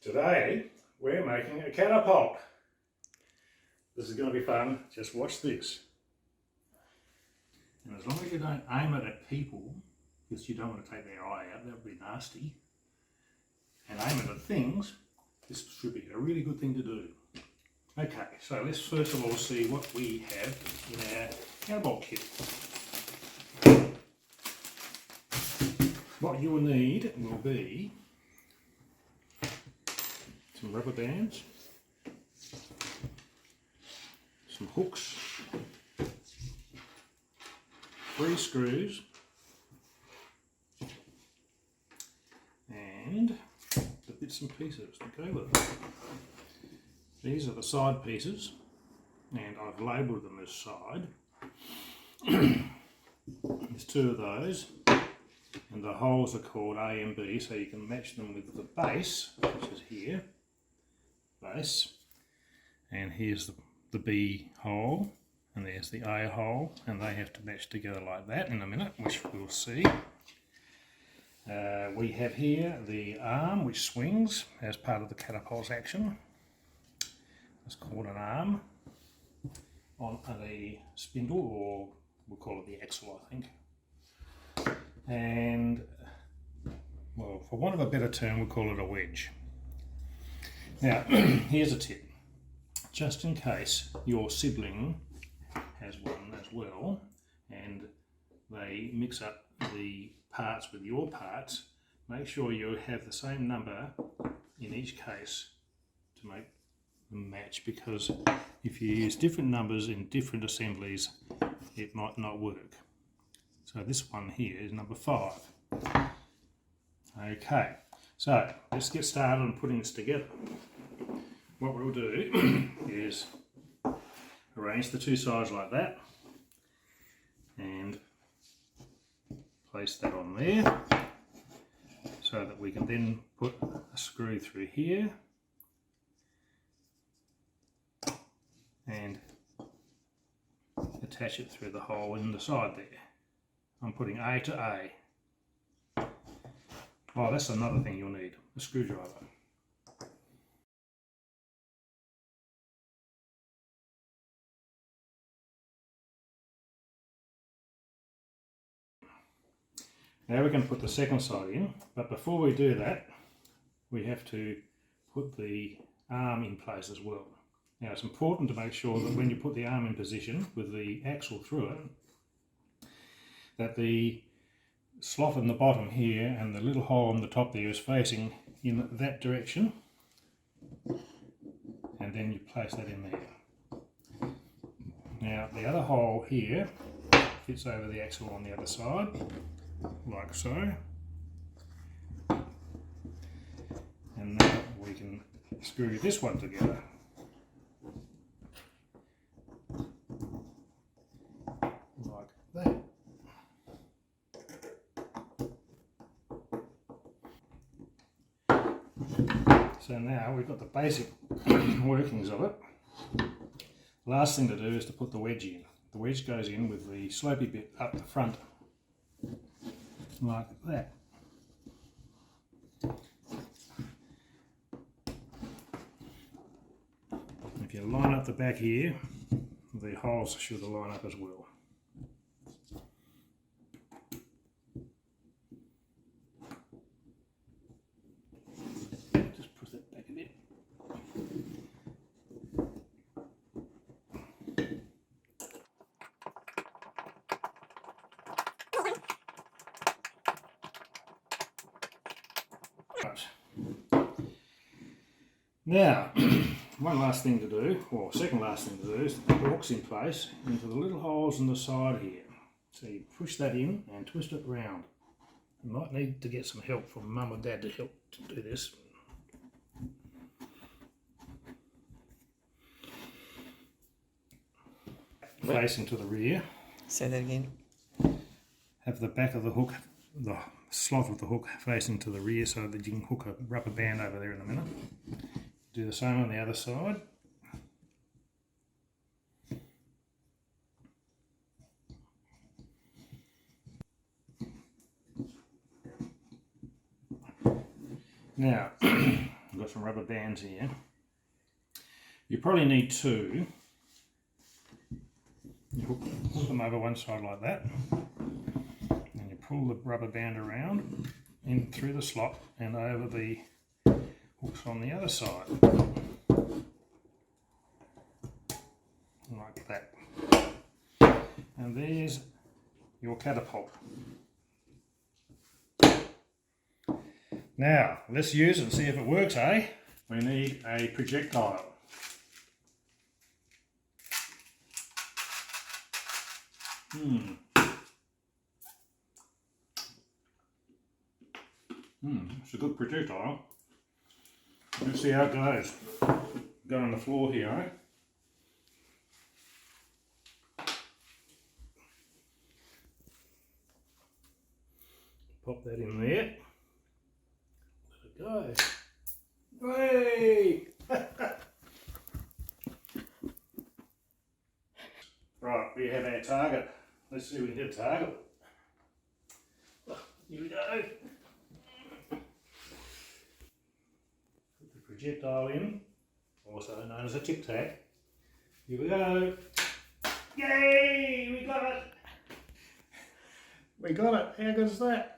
Today we're making a catapult. This is going to be fun, just watch this. And as long as you don't aim it at people, because you don't want to take their eye out, that would be nasty, and aim it at things, this should be a really good thing to do. Okay, so let's first of all see what we have in our catapult kit. What you will need will be some rubber bands, some hooks, 3 screws, and the bits and pieces to go with it. These are the side pieces, and I've labelled them as side. There's 2 of those, and the holes are called A and B, so you can match them with the base, which is here, base, and here's the B hole, and there's the A hole, and they have to match together like that in a minute, which we'll see. We have here the arm which swings as part of the catapult's action. It's called an arm on a spindle, or we'll call it the axle, I think. And, well, for want of a better term, we'll call it a wedge. Now, here's a tip. Just in case your sibling has one as well, and they mix up the parts with your parts, make sure you have the same number in each case to make them match, because if you use different numbers in different assemblies, it might not work. So this one here is number 5. Okay, so let's get started on putting this together. What we'll do is arrange the 2 sides like that and place that on there, so that we can then put a screw through here and attach it through the hole in the side there. I'm putting A to A. Oh, that's another thing you'll need, a screwdriver. Now we can put the second side in, but before we do that, we have to put the arm in place as well. Now it's important to make sure that when you put the arm in position with the axle through it, that the slot in the bottom here and the little hole on the top there is facing in that direction, and then you place that in there. Now the other hole here fits over the axle on the other side, like so, and now we can screw this one together. Like that. So now we've got the basic workings of it. Last thing to do is to put the wedge in. The wedge goes in with the slopey bit up the front, like that. If you line up the back here, the holes should line up as well. Just push that back a bit. Now, one last thing to do, or second last thing to do, is to put the hooks in place into the little holes on the side here. So you push that in and twist it round. You might need to get some help from Mum or Dad to help to do this. Facing to the rear. Say that again. Have the back of the hook, the slot of the hook facing to the rear, so that you can hook a rubber band over there in a minute. Do the same on the other side. Now, I've got got some rubber bands here. You probably need two. You hook them over one side like that, and you pull the rubber band around in through the slot and over the hooks on the other side, like that. And there's your catapult. Now let's use it and see if it works, eh? We need a projectile. It's a good projectile. Let's see how it goes. Go on the floor here, eh? Pop that in there. Let it go. Hey! Right, we have our target. Let's see if we can hit a target. Here we go. Put the projectile in, also known as a tic tac. Here we go. Yay! We got it! We got it. How good is that?